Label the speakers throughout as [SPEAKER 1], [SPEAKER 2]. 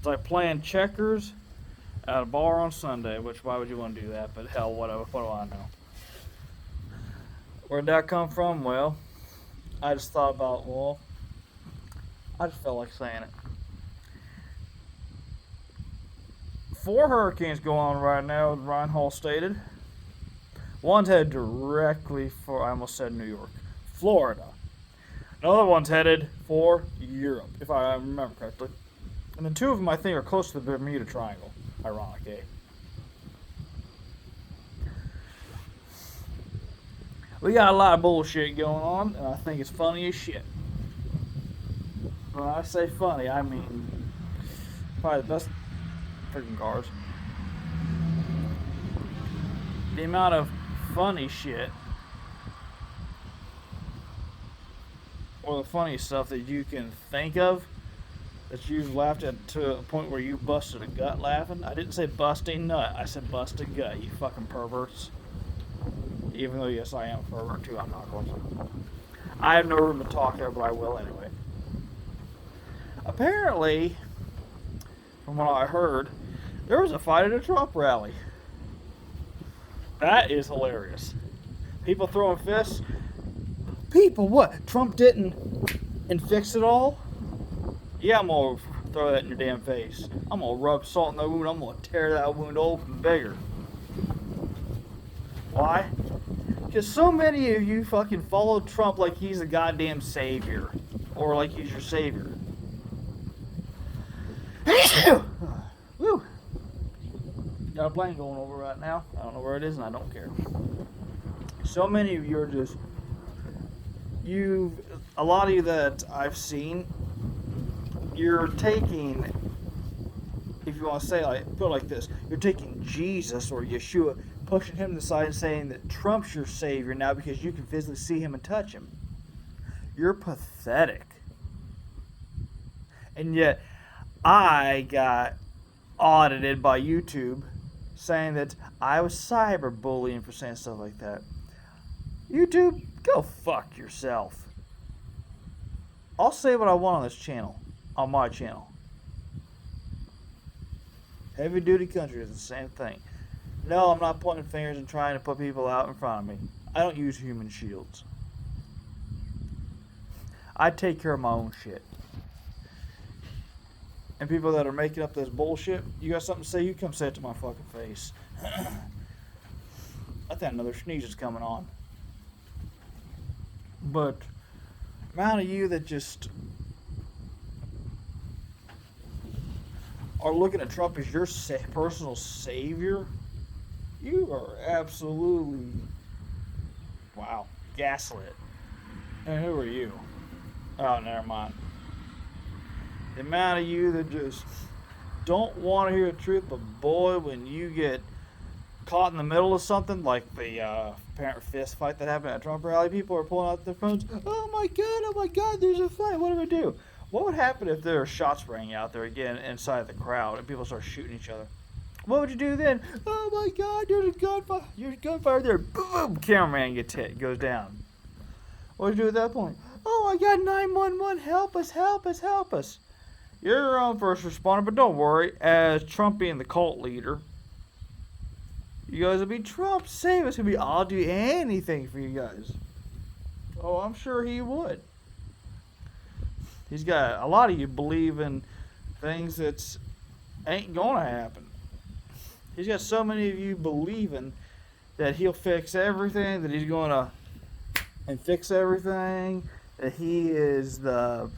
[SPEAKER 1] It's like playing checkers at a bar on Sunday, which why would you want to do that? But hell, whatever. What do I know? Where'd that come from? Well, I just thought about, well, I just felt like saying it. 4 hurricanes going on right now, as Ryan Hall stated. One's headed directly for, I almost said New York, Florida. Another one's headed for Europe, if I remember correctly. And then 2 of them, I think, are close to the Bermuda Triangle. Ironic, eh? We got a lot of bullshit going on, and I think it's funny as shit. When I say funny, I mean probably the best freaking cars. The amount of funny shit, or the funny stuff that you can think of, that you've laughed at to a point where you busted a gut laughing. I didn't say busting nut, I said busted gut, you fucking perverts. Even though, yes, I am a pervert too, I'm not going to. I have no room to talk there, but I will anyway. Apparently, from what I heard, there was a fight at a Trump rally. That is hilarious. People throwing fists. People, what? Trump didn't and fix it all? Yeah, I'm going to throw that in your damn face. I'm going to rub salt in the wound. I'm going to tear that wound open bigger. Why? Because so many of you fucking follow Trump like he's a goddamn savior. Or like he's your savior. Woo. Got a plane going over right now. I don't know where it is and I don't care. So many of you are just... a lot of you that I've seen, you're taking, if you want to say like, put it like this, you're taking Jesus or Yeshua, pushing him to the side and saying that Trump's your savior now because you can physically see him and touch him. You're pathetic. And yet, I got audited by YouTube saying that I was cyberbullying for saying stuff like that. YouTube, go fuck yourself. I'll say what I want on this channel, on my channel. Heavy duty country is the same thing. No, I'm not pointing fingers and trying to put people out in front of me. I don't use human shields. I take care of my own shit. And people that are making up this bullshit, you got something to say, you come say it to my fucking face. I think another sneeze is coming on. But the amount of you that just are looking at Trump as your personal savior, you are absolutely, wow, gaslit. And who are you? Oh, never mind. The amount of you that just don't want to hear the truth, but boy, when you get caught in the middle of something, like the apparent fist fight that happened at a Trump rally, people are pulling out their phones. Oh my God, there's a fight. What do we do? What would happen if there were shots raining out there again inside the crowd and people start shooting each other? What would you do then? Oh my God, there's a gunfire. There's a gunfire there. Boom, cameraman gets hit, goes down. What would you do at that point? Oh my God, 911, help us, help us, help us. You're your own first responder, but don't worry. As Trump being the cult leader, you guys will be Trump, save us. I'll do anything for you guys. Oh, I'm sure he would. He's got a lot of you believe in things that ain't gonna happen. He's got so many of you believing that he'll fix everything, that he's gonna and fix everything, that he is the...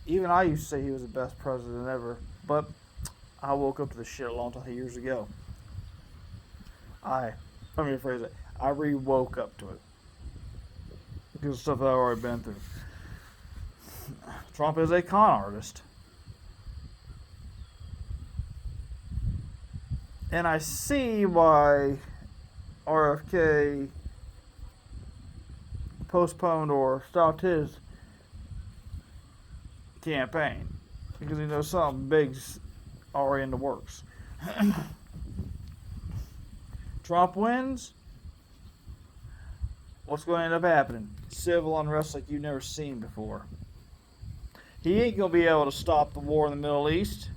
[SPEAKER 1] Even I used to say he was the best president ever, but I woke up to this shit a long time, years ago. Let me rephrase it. I re-woke up to it. Because of stuff that I've already been through. Trump is a con artist. And I see why RFK postponed or stopped his campaign, because he knows something big's already in the works. Trump wins. What's going to end up happening? Civil unrest like you've never seen before. He ain't going to be able to stop the war in the Middle East.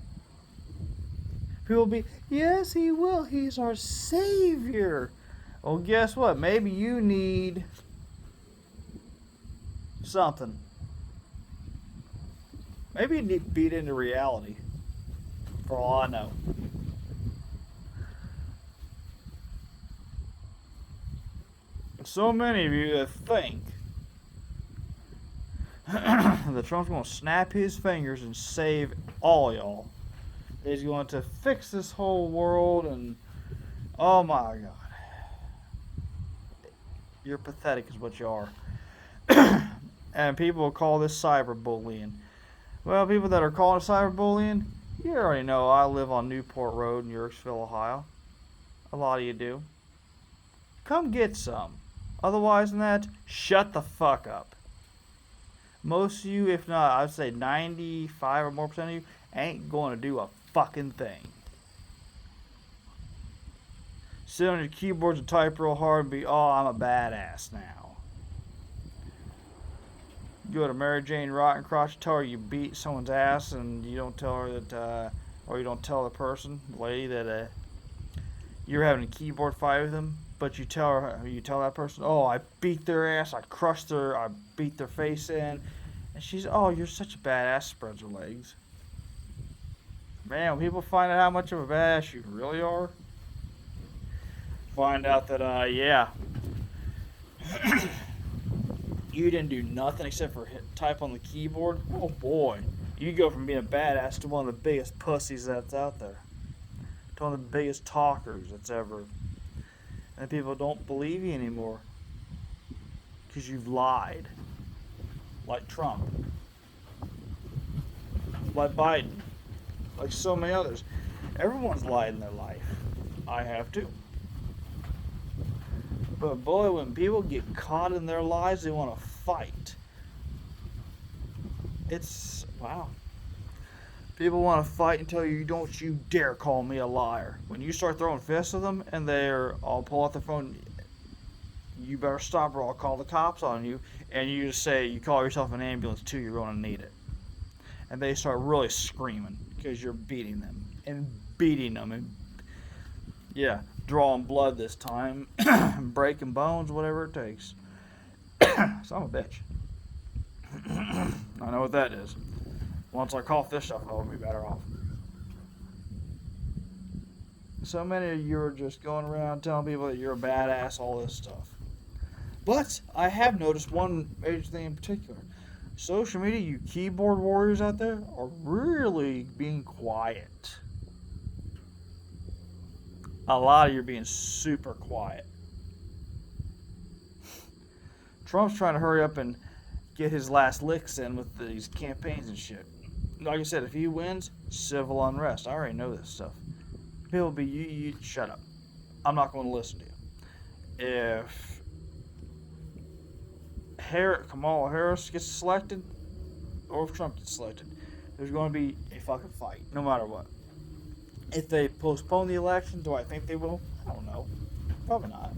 [SPEAKER 1] People be, yes, he will. He's our savior. Well, guess what? Maybe you need something. Maybe you need beat into reality. For all I know. So many of you that think that Trump's going to snap his fingers and save all y'all. He's going to fix this whole world, and oh my God. You're pathetic is what you are. And people call this cyberbullying. Well, people that are calling it cyberbullying, you already know I live on Newport Road in Yorksville, Ohio. A lot of you do. Come get some. Otherwise than that, shut the fuck up. Most of you, if not, I'd say 95 or more percent of you, ain't going to do a fucking thing. Sit on your keyboards and type real hard and be, oh, I'm a badass now. You go to Mary Jane Rottencrotch, tell her you beat someone's ass, and you don't tell her that, or you don't tell the person, the lady, that you're having a keyboard fight with them. But you tell that person, oh, I beat their ass, I crushed their, I beat their face in. And she's, oh, you're such a badass, spreads her legs. Man, when people find out how much of a badass you really are, find out that, yeah, you didn't do nothing except for type on the keyboard. Oh boy, you go from being a badass to one of the biggest pussies that's out there. To one of the biggest talkers that's ever. And people don't believe you anymore because you've lied. Like Trump. Like Biden. Like so many others. Everyone's lied in their life. I have too. But boy, when people get caught in their lies, they want to fight. It's, wow. People want to fight and tell you, don't you dare call me a liar. When you start throwing fists at them and they're all pull out their phone, you better stop or I'll call the cops on you. And you just say, you call yourself an ambulance too, you're going to need it. And they start really screaming because you're beating them. And beating them. And yeah, drawing blood this time. Breaking bones, whatever it takes. Son of a bitch. I know what that is. Once I cough this stuff, I'll be better off. So many of you are just going around telling people that you're a badass, all this stuff. But I have noticed one major thing in particular. Social media, you keyboard warriors out there, are really being quiet. A lot of you are being super quiet. Trump's trying to hurry up and get his last licks in with these campaigns and shit. Like I said, if he wins, civil unrest. I already know this stuff. People will be, you shut up. I'm not going to listen to you. If Kamala Harris gets selected, or if Trump gets selected, there's going to be a fucking fight, no matter what. If they postpone the election, do I think they will? I don't know. Probably not.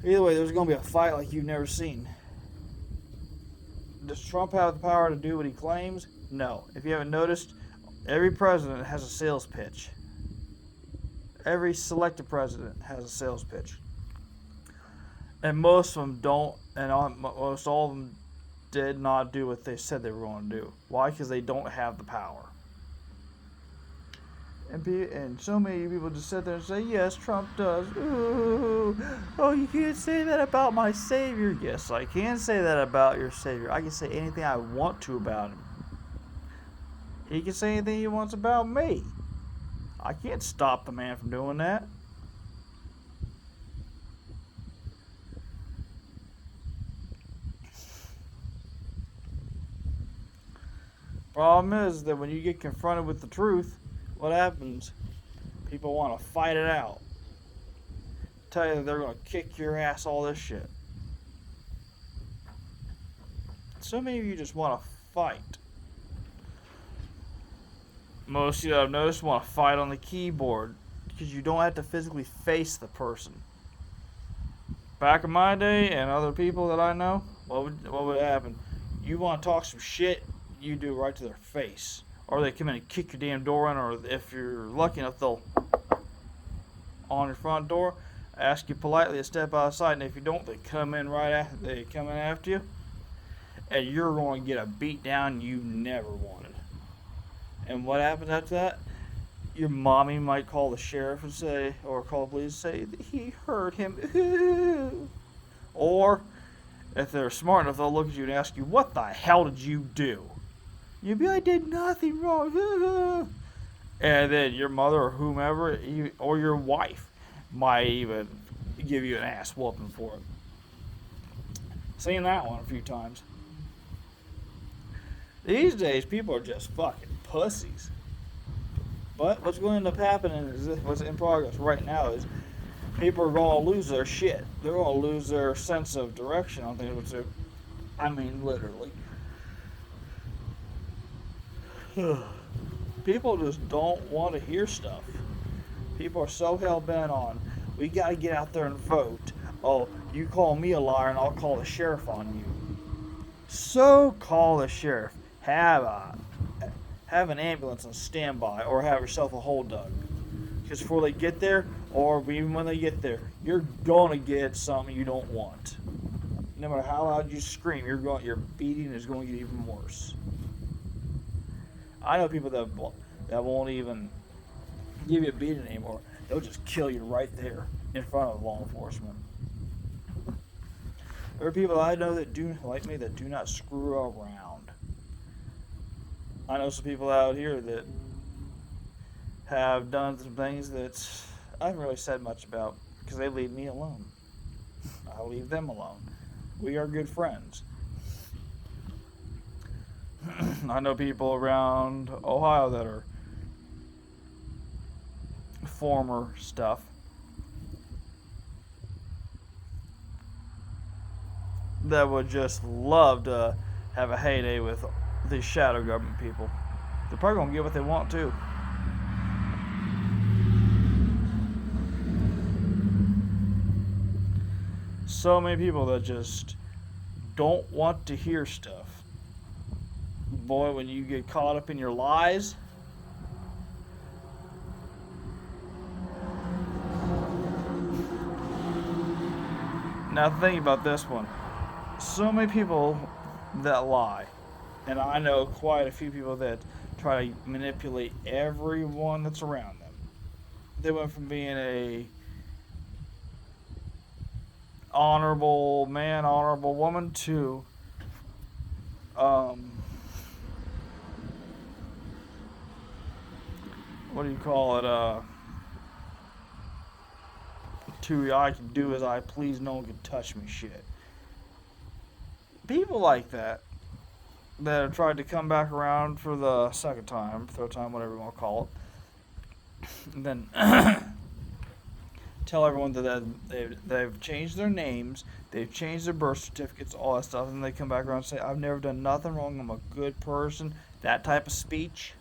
[SPEAKER 1] Either way, there's going to be a fight like you've never seen. Does Trump have the power to do what he claims? No. If you haven't noticed, every president has a sales pitch. Every selected president has a sales pitch. And most of them don't, and most all of them did not do what they said they were going to do. Why? Because they don't have the power. And so many people just sit there and say, yes, Trump does. Ooh, oh, you can't say that about my savior. Yes, I can say that about your savior. I can say anything I want to about him. He can say anything he wants about me. I can't stop the man from doing that. Problem is that when you get confronted with the truth, what happens? People want to fight it out. Tell you that they're going to kick your ass, all this shit. So many of you just want to fight. Most of you I've noticed want to fight on the keyboard because you don't have to physically face the person. Back in my day and other people that I know, what would happen? You want to talk some shit, you do it right to their face. or they come in and kick your damn door in, or if you're lucky enough, they'll on your front door, ask you politely to step outside, and if you don't, they come in after you, and you're going to get a beat down you never wanted. And what happens after that? Your mommy might call the sheriff and say, or call the police and say, he hurt him. Or, if they're smart enough, they'll look at you and ask you, what the hell did you do? You'll be like, I did nothing wrong. And then your mother or whomever, or your wife, might even give you an ass whooping for it. Seen that one a few times. These days, people are just fucking pussies. But what's going to end up happening is what's in progress right now is people are going to lose their shit. They're going to lose their sense of direction on things. I mean, literally. People just don't want to hear stuff. People are so hell-bent on, we got to get out there and vote. Oh, you call me a liar and I'll call the sheriff on you. So call the sheriff. Have an ambulance on standby, or have yourself a hole dug. Because before they get there, or even when they get there, you're going to get something you don't want. No matter how loud you scream, your beating is going to get even worse. I know people that won't even give you a beating anymore. They'll just kill you right there in front of law enforcement. There are people I know that do not screw around. I know some people out here that have done some things that I haven't really said much about because they leave me alone. I leave them alone. We are good friends. I know people around Ohio that are former stuff. That would just love to have a heyday with these shadow government people. They're probably going to get what they want too. So many people that just don't want to hear stuff. Boy, when you get caught up in your lies, now think about this one. So many people that lie, and I know quite a few people that try to manipulate everyone that's around them. They went from being a honorable man, honorable woman to what do you call it? To I can do as I please, no one can touch me shit. People like that have tried to come back around for the second time, third time, whatever you want to call it, and then tell everyone that they've changed their names, they've changed their birth certificates, all that stuff, and they come back around and say, I've never done nothing wrong, I'm a good person, that type of speech.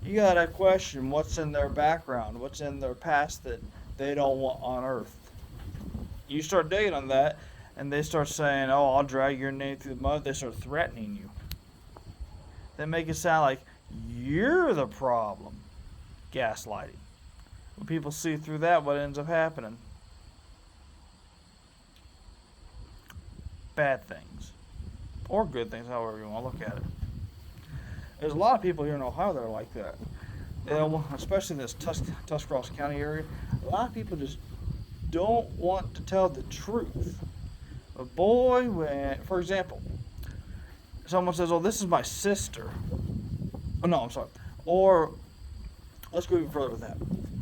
[SPEAKER 1] You gotta question what's in their background, what's in their past that they don't want unearthed. You start digging on that, and they start saying, oh, I'll drag your name through the mud. They start threatening you. They make it sound like you're the problem. Gaslighting. When people see through that, what ends up happening? Bad things. Or good things, however you want to look at it. There's a lot of people here in Ohio that are like that. Especially in this Tuscarawas County area. A lot of people just don't want to tell the truth. But boy, for example, someone says, oh, this is my sister. Oh, no, I'm sorry. Or, let's go even further with that.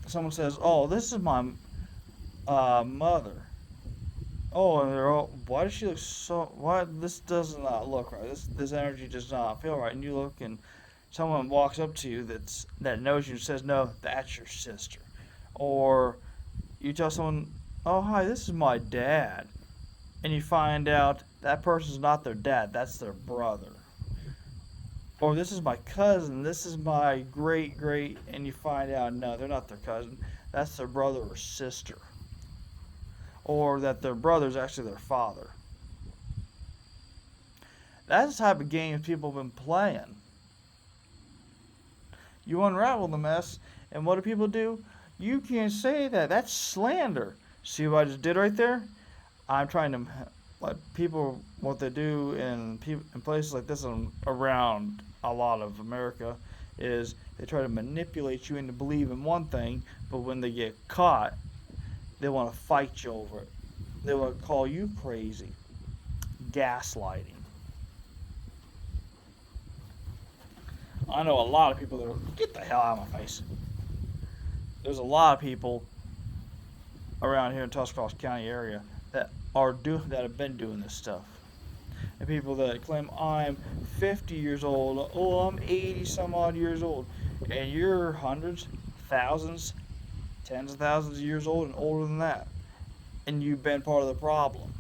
[SPEAKER 1] Someone says, oh, this is my mother. Oh, and they're all, why does she look so, why, this does not look right. This energy does not feel right. And you look and someone walks up to you that knows you and says, no, that's your sister. Or you tell someone, oh, hi, this is my dad. And you find out that person's not their dad, that's their brother. Or this is my cousin, this is my great, and you find out, no, they're not their cousin, that's their brother or sister. Or that their brother's actually their father. That's the type of games people have been playing. You unravel the mess, and what do people do? You can't say that. That's slander. See what I just did right there? I'm trying to let people what they do in places like this around a lot of America is they try to manipulate you into believing one thing, but when they get caught, they want to fight you over it. They want to call you crazy. Gaslighting. I know a lot of people that are, get the hell out of my face. There's a lot of people around here in Tuscaloosa County area that have been doing this stuff. And people that claim I'm 50 years old, oh I'm 80 some odd years old, and you're hundreds, thousands, tens of thousands of years old and older than that, and you've been part of the problem.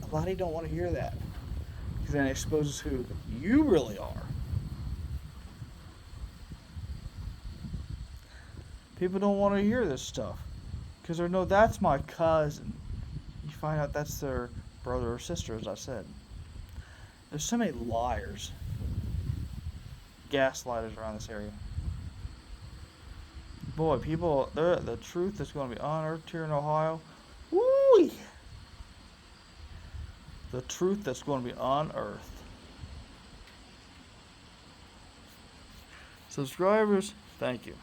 [SPEAKER 1] A lot of you don't want to hear that, because then it exposes who you really are. People don't want to hear this stuff because they know that's my cousin. You find out that's their brother or sister, as I said. There's so many liars, gaslighters around this area. Boy, people, the truth that's going to be unearthed here in Ohio. Woo! The truth that's going to be unearthed. Subscribers, thank you.